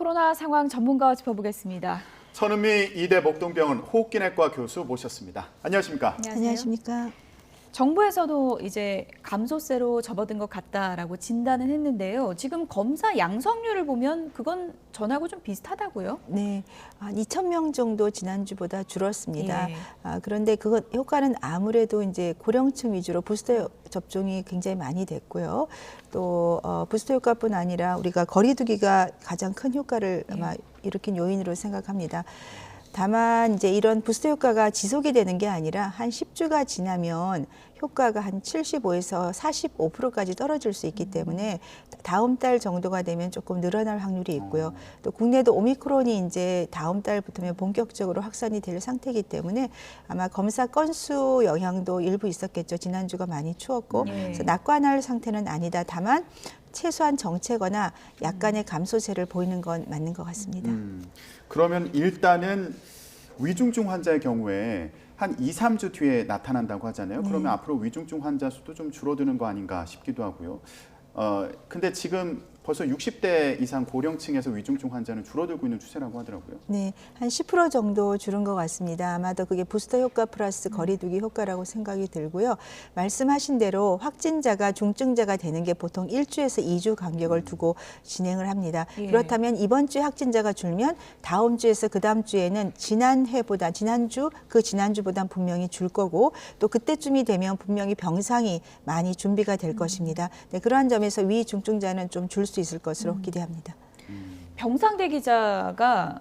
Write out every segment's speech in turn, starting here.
코로나 상황 전문가와 짚어보겠습니다. 천은미 이대 목동병원 호흡기내과 교수 모셨습니다. 안녕하십니까? 안녕하십니까? 정부에서도 이제 감소세로 접어든 것 같다라고 진단은 했는데요. 지금 검사 양성률을 보면 그건 전하고 좀 비슷하다고요? 네, 한 2,000명 정도 지난주보다 줄었습니다. 예. 그런데 그 효과는 아무래도 이제 고령층 위주로 부스터 접종이 굉장히 많이 됐고요. 또 부스터 효과뿐 아니라 우리가 거리두기가 가장 큰 효과를 아마 일으킨 요인으로 생각합니다. 다만 이제 이런 부스터 효과가 지속이 되는 게 아니라 한 10주가 지나면 효과가 한 75에서 45%까지 떨어질 수 있기 때문에 다음 달 정도가 되면 조금 늘어날 확률이 있고요. 또 국내도 오미크론이 이제 다음 달부터면 본격적으로 확산이 될 상태이기 때문에 아마 검사 건수 영향도 일부 있었겠죠. 지난주가 많이 추웠고 그래서 낙관할 상태는 아니다. 다만 최소한 정체거나 약간의 감소세를 보이는 건 맞는 것 같습니다. 그러면 일단은 위중증 환자의 경우에 한 2, 3주 뒤에 나타난다고 하잖아요. 그러면 앞으로 위중증 환자 수도 좀 줄어드는 거 아닌가 싶기도 하고요. 근데 지금 벌써 60대 이상 고령층에서 위중증 환자는 줄어들고 있는 추세라고 하더라고요. 네, 한 10% 정도 줄은 것 같습니다. 아마도 그게 부스터 효과 플러스 거리두기 효과라고 생각이 들고요. 말씀하신 대로 확진자가 중증자가 되는 게 보통 1주에서 2주 간격을 두고 진행을 합니다. 그렇다면 이번 주에 확진자가 줄면 다음 주에서 그 다음 주에는 지난해보다 지난주보다 분명히 줄 거고 또 그때쯤이 되면 분명히 병상이 많이 준비가 될 것입니다. 네, 그러한 점에서 위중증자는 좀 줄 수 있을 것으로 기대합니다. 병상 대기자가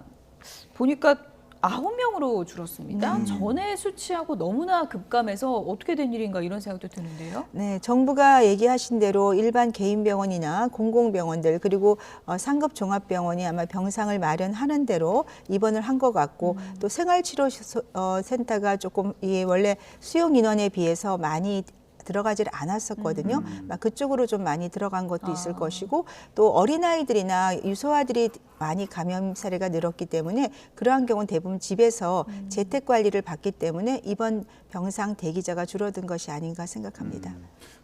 보니까 9명으로 줄었습니다. 전에 수치하고 너무나 급감해서 어떻게 된 일인가 이런 생각도 드는데요. 네, 정부가 얘기하신 대로 일반 개인 병원이나 공공병원들 그리고 상급 종합병원이 아마 병상을 마련하는 대로 입원을 한 것 같고 또 생활치료센터가 조금 원래 수용 인원에 비해서 많이 들어가질 않았었거든요. 그쪽으로 좀 많이 들어간 것도 있을 것이고 또 어린아이들이나 유소아들이 많이 감염 사례가 늘었기 때문에 그러한 경우는 대부분 집에서 재택관리를 받기 때문에 이번 병상 대기자가 줄어든 것이 아닌가 생각합니다.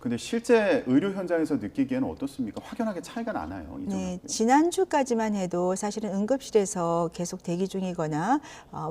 근데 실제 의료 현장에서 느끼기에는 어떻습니까? 확연하게 차이가 나나요? 네, 지난주까지만 해도 사실은 응급실에서 계속 대기 중이거나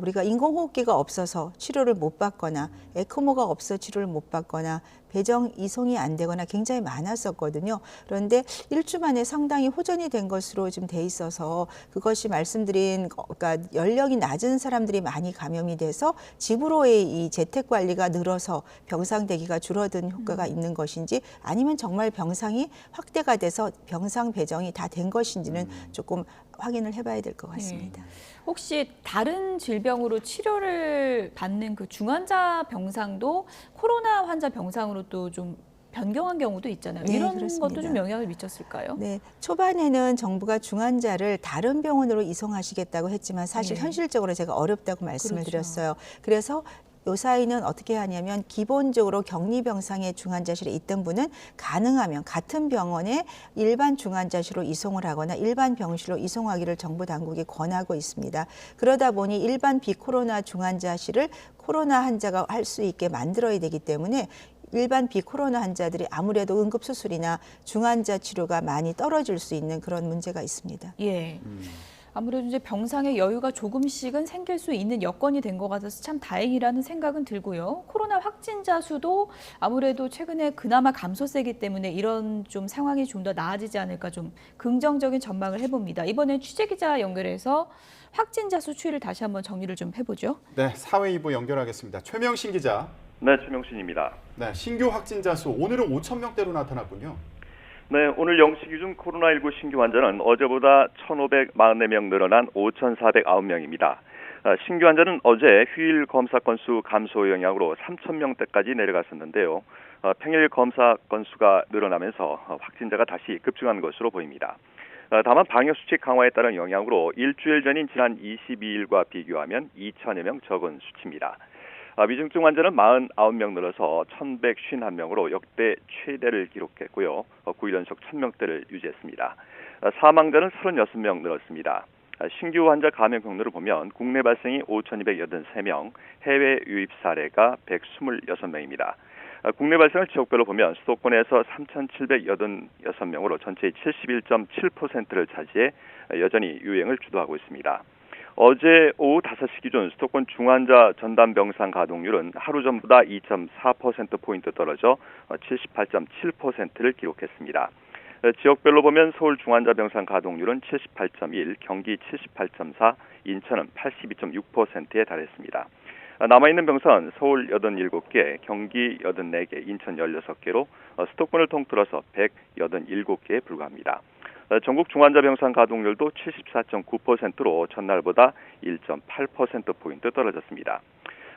우리가 인공호흡기가 없어서 치료를 못 받거나 에크모가 없어 치료를 못 받거나 배정 이송이 안 되거나 굉장히 많았었거든요. 그런데 1주 만에 상당히 호전이 된 것으로 지금 돼 있어서 그것이 말씀드린 그러니까 연령이 낮은 사람들이 많이 감염이 돼서 집으로의 이 재택 관리가 늘어서 병상 대기가 줄어든 효과가 있는 것인지 아니면 정말 병상이 확대가 돼서 병상 배정이 다 된 것인지는 조금 확인을 해봐야 될 것 같습니다. 혹시 다른 질병으로 치료를 받는 그 중환자 병상도 코로나 환자 병상으로 또 좀 변경한 경우도 있잖아요. 네, 이런 그렇습니다. 것도 좀 영향을 미쳤을까요? 네, 초반에는 정부가 중환자를 다른 병원으로 이송하시겠다고 했지만 사실 현실적으로 제가 어렵다고 말씀을 드렸어요. 그래서 요 사이는 어떻게 하냐면 기본적으로 격리병상에 중환자실에 있던 분은 가능하면 같은 병원에 일반 중환자실로 이송을 하거나 일반 병실로 이송하기를 정부 당국이 권하고 있습니다. 그러다 보니 일반 비코로나 중환자실을 코로나 환자가 할 수 있게 만들어야 되기 때문에 일반 비코로나 환자들이 아무래도 응급수술이나 중환자 치료가 많이 떨어질 수 있는 그런 문제가 있습니다. 예. 아무래도 이제 병상의 여유가 조금씩은 생길 수 있는 여건이 된 것 같아서 참 다행이라는 생각은 들고요. 코로나 확진자 수도 아무래도 최근에 그나마 감소세기 때문에 이런 좀 상황이 좀 더 나아지지 않을까 좀 긍정적인 전망을 해봅니다. 이번에 취재기자 연결해서 확진자 수 추이를 다시 한번 정리를 좀 해보죠. 네, 사회 2부 연결하겠습니다. 최명신 기자. 네, 최명신입니다. 네, 신규 확진자 수 오늘은 5,000명대로 나타났군요. 네, 오늘 영시 기준 코로나19 신규 환자는 어제보다 1,544명 늘어난 5,409명입니다. 신규 환자는 어제 휴일 검사 건수 감소 영향으로 3,000명대까지 내려갔었는데요. 평일 검사 건수가 늘어나면서 확진자가 다시 급증한 것으로 보입니다. 다만 방역수칙 강화에 따른 영향으로 일주일 전인 지난 22일과 비교하면 2,000여 명 적은 수치입니다. 위중증 환자는 49명 늘어서 1,151명으로 역대 최대를 기록했고요. 9일 연속 1,000명대를 유지했습니다. 사망자는 36명 늘었습니다. 신규 환자 감염 경로를 보면 국내 발생이 5,283명, 해외 유입 사례가 126명입니다. 국내 발생을 지역별로 보면 수도권에서 3,786명으로 전체의 71.7%를 차지해 여전히 유행을 주도하고 있습니다. 어제 오후 5시 기준 수도권 중환자 전담 병상 가동률은 하루 전보다 2.4%포인트 떨어져 78.7%를 기록했습니다. 지역별로 보면 서울 중환자 병상 가동률은 78.1, 경기 78.4, 인천은 82.6%에 달했습니다. 남아있는 병상은 서울 87개, 경기 84개, 인천 16개로 수도권을 통틀어서 187개에 불과합니다. 전국 중환자 병상 가동률도 74.9%로 전날보다 1.8%포인트 떨어졌습니다.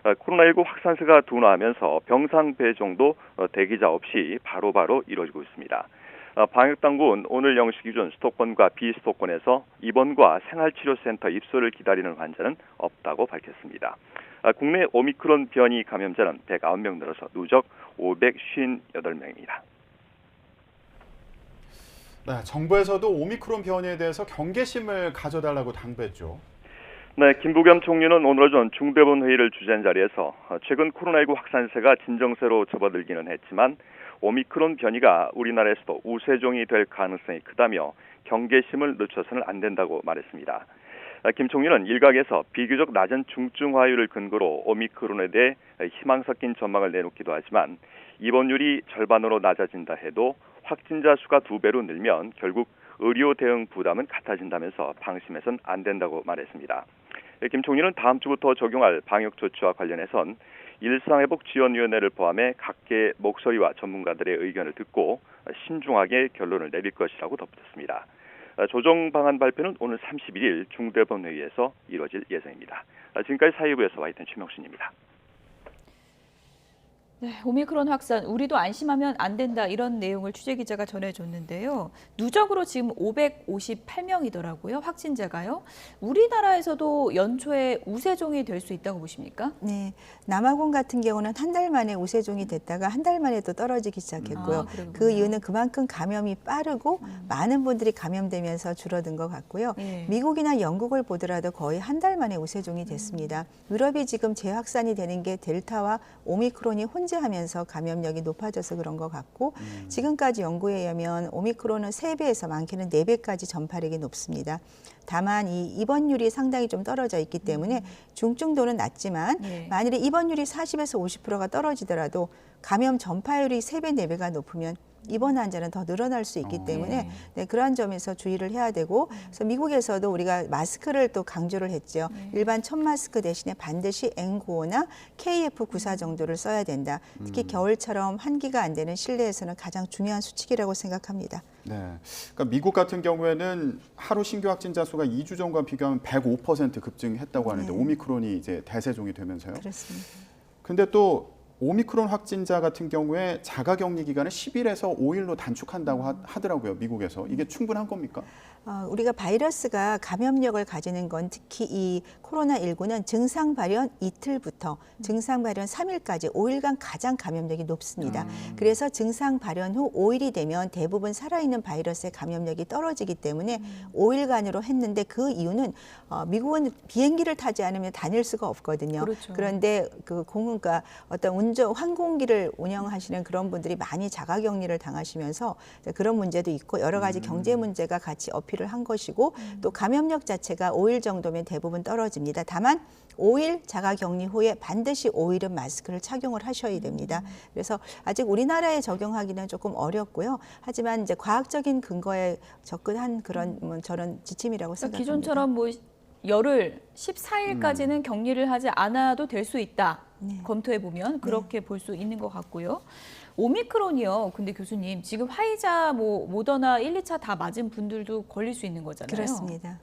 코로나19 확산세가 둔화하면서 병상 배정도 대기자 없이 바로바로 이루어지고 있습니다. 방역당국은 오늘 0시 기준 수도권과 비수도권에서 입원과 생활치료센터 입소를 기다리는 환자는 없다고 밝혔습니다. 국내 오미크론 변이 감염자는 109명 늘어서 누적 558명입니다. 네, 정부에서도 오미크론 변이에 대해서 경계심을 가져달라고 당부했죠. 네, 김부겸 총리는 오늘 오전 중대본 회의를 주재한 자리에서 최근 코로나19 확산세가 진정세로 접어들기는 했지만 오미크론 변이가 우리나라에서도 우세종이 될 가능성이 크다며 경계심을 늦춰서는 안 된다고 말했습니다. 김 총리는 일각에서 비교적 낮은 중증화율을 근거로 오미크론에 대해 희망 섞인 전망을 내놓기도 하지만 입원율이 절반으로 낮아진다 해도 확진자 수가 2배로 늘면 결국 의료 대응 부담은 같아진다면서 방심해서는 안 된다고 말했습니다. 김 총리는 다음 주부터 적용할 방역 조치와 관련해선 일상회복지원위원회를 포함해 각계의 목소리와 전문가들의 의견을 듣고 신중하게 결론을 내릴 것이라고 덧붙였습니다. 조정 방안 발표는 오늘 31일 중대본 회의에서 이뤄질 예정입니다. 지금까지 사회부에서 와 있던 최명순입니다. 네, 오미크론 확산, 우리도 안심하면 안 된다 이런 내용을 취재기자가 전해줬는데요. 누적으로 지금 558명이더라고요, 확진자가요. 우리나라에서도 연초에 우세종이 될 수 있다고 보십니까? 네, 남아공 같은 경우는 한 달 만에 우세종이 됐다가 한 달 만에 또 떨어지기 시작했고요. 그 이유는 그만큼 감염이 빠르고 많은 분들이 감염되면서 줄어든 것 같고요. 예. 미국이나 영국을 보더라도 거의 한 달 만에 우세종이 됐습니다. 유럽이 지금 재확산이 되는 게 델타와 오미크론이 혼재하면서 감염력이 높아져서 그런 것 같고 지금까지 연구에 의하면 오미크론은 3배에서 많게는 4배까지 전파력이 높습니다. 다만 이 입원율이 상당히 좀 떨어져 있기 때문에 중증도는 낮지만 만일에 입원율이 40에서 50%가 떨어지더라도 감염 전파율이 3배, 4배가 높으면 입원 환자는 더 늘어날 수 있기 때문에 네, 그러한 점에서 주의를 해야 되고 그래서 미국에서도 우리가 마스크를 또 강조를 했죠. 일반 천 마스크 대신에 반드시 N95나 KF94 정도를 써야 된다. 특히 겨울처럼 환기가 안 되는 실내에서는 가장 중요한 수칙이라고 생각합니다. 네, 그러니까 미국 같은 경우에는 하루 신규 확진자 수가 2주 전과 비교하면 105% 급증했다고 하는데 오미크론이 이제 대세종이 되면서요. 그렇습니다. 근데 또 오미크론 확진자 같은 경우에 자가격리 기간을 10일에서 5일로 단축한다고 하더라고요, 미국에서. 이게 충분한 겁니까? 우리가 바이러스가 감염력을 가지는 건 특히 이 코로나19는 증상 발현 이틀부터 증상 발현 3일까지 5일간 가장 감염력이 높습니다. 그래서 증상 발현 후 5일이 되면 대부분 살아있는 바이러스의 감염력이 떨어지기 때문에 5일간으로 했는데 그 이유는 미국은 비행기를 타지 않으면 다닐 수가 없거든요. 그렇죠. 그런데 그러니까 어떤 항공기를 운영하시는 그런 분들이 많이 자가격리를 당하시면서 그런 문제도 있고 여러 가지 경제 문제가 같이 어필을 한 것이고 또 감염력 자체가 5일 정도면 대부분 떨어집니다. 다만 5일 자가격리 후에 반드시 5일은 마스크를 착용을 하셔야 됩니다. 그래서 아직 우리나라에 적용하기는 조금 어렵고요. 하지만 이제 과학적인 근거에 접근한 그런 저는 지침이라고 생각합니다. 기존처럼 뭐 열흘 14일까지는 격리를 하지 않아도 될 수 있다. 검토해 보면 그렇게 볼 수 있는 것 같고요. 오미크론이요. 근데 교수님 지금 화이자, 모더나 1, 2차 다 맞은 분들도 걸릴 수 있는 거잖아요. 그렇습니다.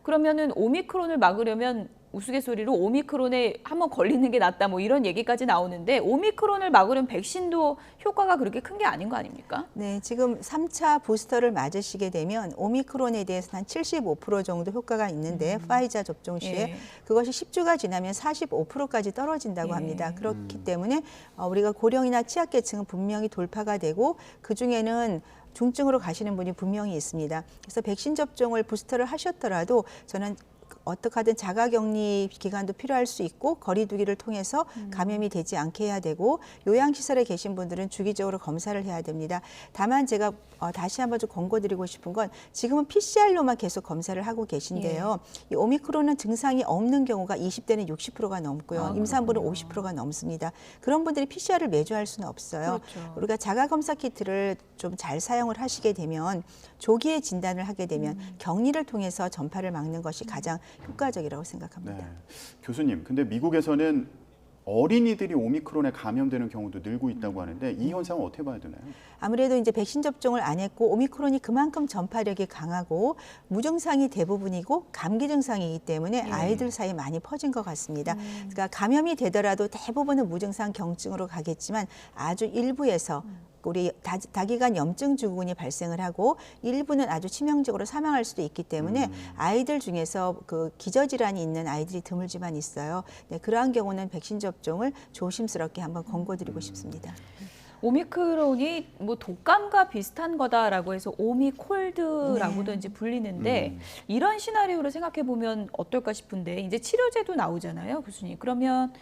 그러면은 오미크론을 막으려면 우스갯소리로 오미크론에 한번 걸리는 게 낫다 뭐 이런 얘기까지 나오는데 오미크론을 막으려면 백신도 효과가 그렇게 큰 게 아닌 거 아닙니까? 네, 지금 3차 부스터를 맞으시게 되면 오미크론에 대해서 한 75% 정도 효과가 있는데 파이자 접종 시에 그것이 10주가 지나면 45%까지 떨어진다고 합니다. 그렇기 때문에 우리가 고령이나 취약계층은 분명히 돌파가 되고 그중에는 중증으로 가시는 분이 분명히 있습니다. 그래서 백신 접종을 부스터를 하셨더라도 저는 어떻게 하든 자가격리 기간도 필요할 수 있고 거리두기를 통해서 감염이 되지 않게 해야 되고 요양시설에 계신 분들은 주기적으로 검사를 해야 됩니다. 다만 제가 다시 한번 좀 권고드리고 싶은 건 지금은 PCR로만 계속 검사를 하고 계신데요. 이 오미크론은 증상이 없는 경우가 20대는 60%가 넘고요. 임산부는 50%가 넘습니다. 그런 분들이 PCR을 매주 할 수는 없어요. 그렇죠. 우리가 자가검사 키트를 좀 잘 사용을 하시게 되면 조기에 진단을 하게 되면 격리를 통해서 전파를 막는 것이 가장 효과적이라고 생각합니다. 네. 교수님, 근데 미국에서는 어린이들이 오미크론에 감염되는 경우도 늘고 있다고 하는데 이 현상은 어떻게 봐야 되나요? 아무래도 이제 백신 접종을 안 했고 오미크론이 그만큼 전파력이 강하고 무증상이 대부분이고 감기 증상이기 때문에 아이들 사이에 많이 퍼진 것 같습니다. 그러니까 감염이 되더라도 대부분은 무증상 경증으로 가겠지만 아주 일부에서 우리 다기관 염증 증후군이 발생을 하고 일부는 아주 치명적으로 사망할 수도 있기 때문에 아이들 중에서 그 기저질환이 있는 아이들이 드물지만 있어요. 네, 그러한 경우는 백신 접종을 조심스럽게 한번 권고드리고 싶습니다. 오미크론이 뭐 독감과 비슷한 거다라고 해서 오미콜드라고도 이제 불리는데 이런 시나리오를 생각해 보면 어떨까 싶은데 이제 치료제도 나오잖아요, 교수님. 그러면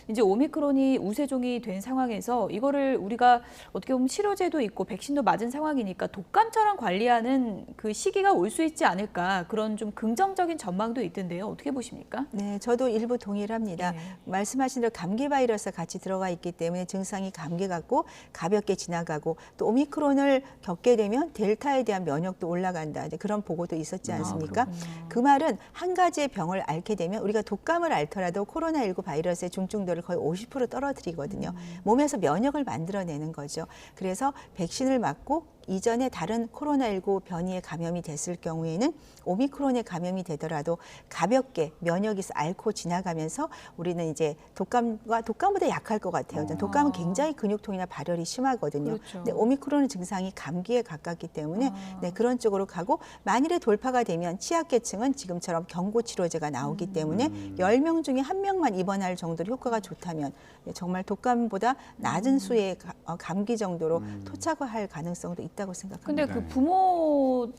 이제 오미크론이 우세종이 된 상황에서 이거를 우리가 어떻게 보면 치료제도 있고 백신도 맞은 상황이니까 독감처럼 관리하는 그 시기가 올 수 있지 않을까 그런 좀 긍정적인 전망도 있던데요. 어떻게 보십니까? 네, 저도 일부 동의를 합니다. 네. 말씀하신 대로 감기 바이러스가 같이 들어가 있기 때문에 증상이 감기 같고 가볍게 지나가고 또 오미크론을 겪게 되면 델타에 대한 면역도 올라간다. 이제 그런 보고도 있었지 않습니까? 그 말은 한 가지의 병을 앓게 되면 우리가 독감을 앓더라도 코로나19 바이러스의 중증도를 거의 50% 떨어뜨리거든요. 몸에서 면역을 만들어내는 거죠. 그래서 백신을 맞고 이전에 다른 코로나19 변이에 감염이 됐을 경우에는 오미크론에 감염이 되더라도 가볍게 면역이 앓고 지나가면서 우리는 이제 독감보다 약할 것 같아요. 독감은 굉장히 근육통이나 발열이 심하거든요. 그렇죠. 근데 오미크론은 증상이 감기에 가깝기 때문에 네, 그런 쪽으로 가고 만일에 돌파가 되면 취약계층은 지금처럼 경구치료제가 나오기 때문에 10명 중에 1명만 입원할 정도로 효과가 좋다면 정말 독감보다 낮은 수의 감기 정도로 토착화할 가능성도 있다고 생각합니다. 근데 그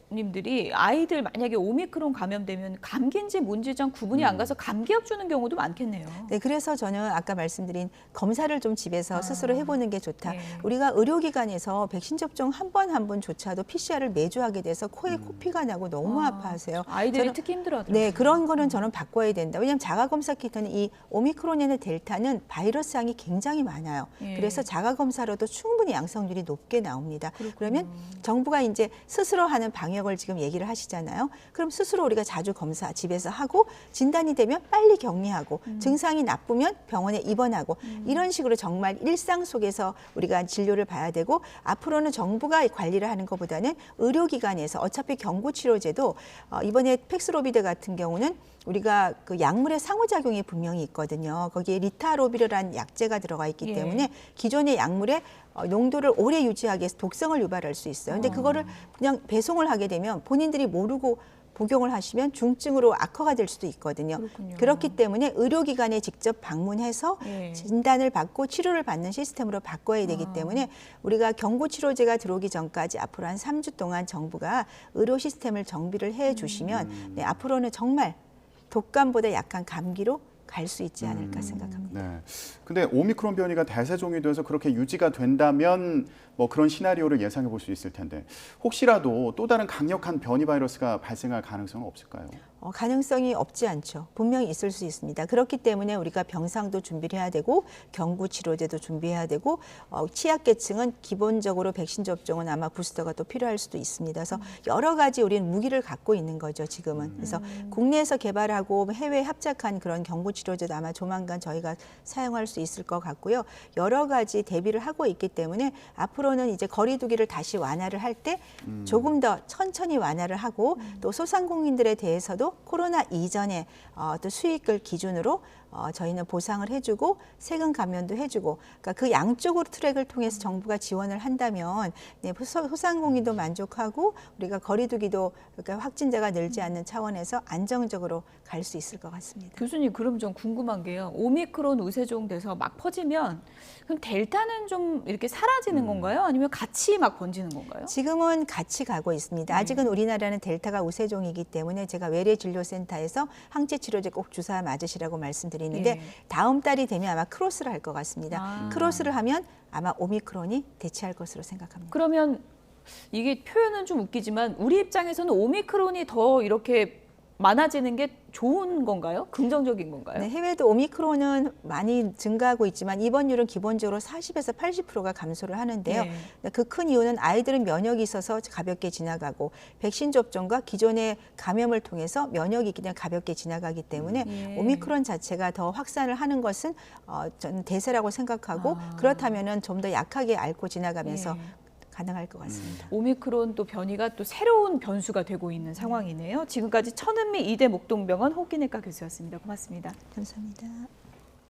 부모님들이 아이들 만약에 오미크론 감염되면 감기인지 뭔지 좀 구분이 안 가서 감기약 주는 경우도 많겠네요. 네, 그래서 저는 아까 말씀드린 검사를 좀 집에서 스스로 해보는 게 좋다. 네. 우리가 의료기관에서 백신 접종 한 번조차도 PCR을 매주 하게 돼서 코에 코피가 나고 너무 아파하세요. 아이들이 저는- 특히 힘들어하더라고요. 네, 그런 거는 저는 바꿔야 된다. 왜냐하면 자가검사 키트는 이 오미크론이나 델타는 바이러스 양이 굉장히 많아요. 예. 그래서 자가검사로도 충분히 양성률이 높게 나옵니다. 그러면 정부가 이제 스스로 하는 방역을 지금 얘기를 하시잖아요. 그럼 스스로 우리가 자주 검사 집에서 하고 진단이 되면 빨리 격리하고 증상이 나쁘면 병원에 입원하고 이런 식으로 정말 일상 속에서 우리가 진료를 봐야 되고 앞으로는 정부가 관리를 하는 것보다는 의료기관에서 어차피 경구치료제도 이번에 팩스로비드 같은 경우는 우리가 그 약물의 상호작용이 분명히 있거든요. 거기에 리타로비르라는 약제가 들어가 있기 예. 때문에 기존의 약물의 농도를 오래 유지하기 위해서 독성을 유발할 수 있어요. 근데 그거를 그냥 배송을 하게 되면 본인들이 모르고 복용을 하시면 중증으로 악화가 될 수도 있거든요. 그렇군요. 그렇기 때문에 의료기관에 직접 방문해서 예. 진단을 받고 치료를 받는 시스템으로 바꿔야 되기 때문에 우리가 경구치료제가 들어오기 전까지 앞으로 한 3주 동안 정부가 의료 시스템을 정비를 해 주시면 네, 앞으로는 정말 독감보다 약한 감기로 갈 수 있지 않을까 생각합니다. 네. 근데 오미크론 변이가 대세종이 돼서 그렇게 유지가 된다면 뭐 그런 시나리오를 예상해 볼 수 있을 텐데 혹시라도 또 다른 강력한 변이 바이러스가 발생할 가능성은 없을까요? 가능성이 없지 않죠. 분명히 있을 수 있습니다. 그렇기 때문에 우리가 병상도 준비를 해야 되고 경구치료제도 준비해야 되고 취약계층은 기본적으로 백신 접종은 아마 부스터가 또 필요할 수도 있습니다. 그래서 여러 가지 우리는 무기를 갖고 있는 거죠, 지금은. 그래서 국내에서 개발하고 해외에 합작한 그런 경구치료제도 아마 조만간 저희가 사용할 수 있을 것 같고요. 여러 가지 대비를 하고 있기 때문에 앞으로는 이제 거리두기를 다시 완화를 할 때 조금 더 천천히 완화를 하고 또 소상공인들에 대해서도 코로나 이전에 또 수익을 기준으로 저희는 보상을 해주고 세금 감면도 해주고 그러니까 그 양쪽으로 트랙을 통해서 정부가 지원을 한다면 네, 소상공인도 만족하고 우리가 거리두기도 그러니까 확진자가 늘지 않는 차원에서 안정적으로 갈 수 있을 것 같습니다. 교수님, 그럼 좀 궁금한 게요. 오미크론 우세종 돼서 막 퍼지면 그럼 델타는 좀 이렇게 사라지는 건가요? 아니면 같이 막 번지는 건가요? 지금은 같이 가고 있습니다. 아직은 우리나라는 델타가 우세종이기 때문에 제가 외래진료센터에서 항체치료제 꼭 주사 맞으시라고 말씀드리는데 예. 다음 달이 되면 아마 크로스를 할 것 같습니다. 아. 크로스를 하면 아마 오미크론이 대체할 것으로 생각합니다. 그러면 이게 표현은 좀 웃기지만 우리 입장에서는 오미크론이 더 이렇게 많아지는 게 좋은 건가요? 긍정적인 건가요? 네, 해외도 오미크론은 많이 증가하고 있지만 입원율은 기본적으로 40에서 80%가 감소를 하는데요. 네. 그 큰 이유는 아이들은 면역이 있어서 가볍게 지나가고 백신 접종과 기존의 감염을 통해서 면역이 그냥 가볍게 지나가기 때문에 예. 오미크론 자체가 더 확산을 하는 것은 저는 대세라고 생각하고 그렇다면은 좀 더 약하게 앓고 지나가면서 예. 가능할 것 같습니다. 오미크론 또 변이가 또 새로운 변수가 되고 있는 상황이네요. 지금까지 천은미 이대 목동병원 호기내과 교수였습니다. 고맙습니다. 감사합니다.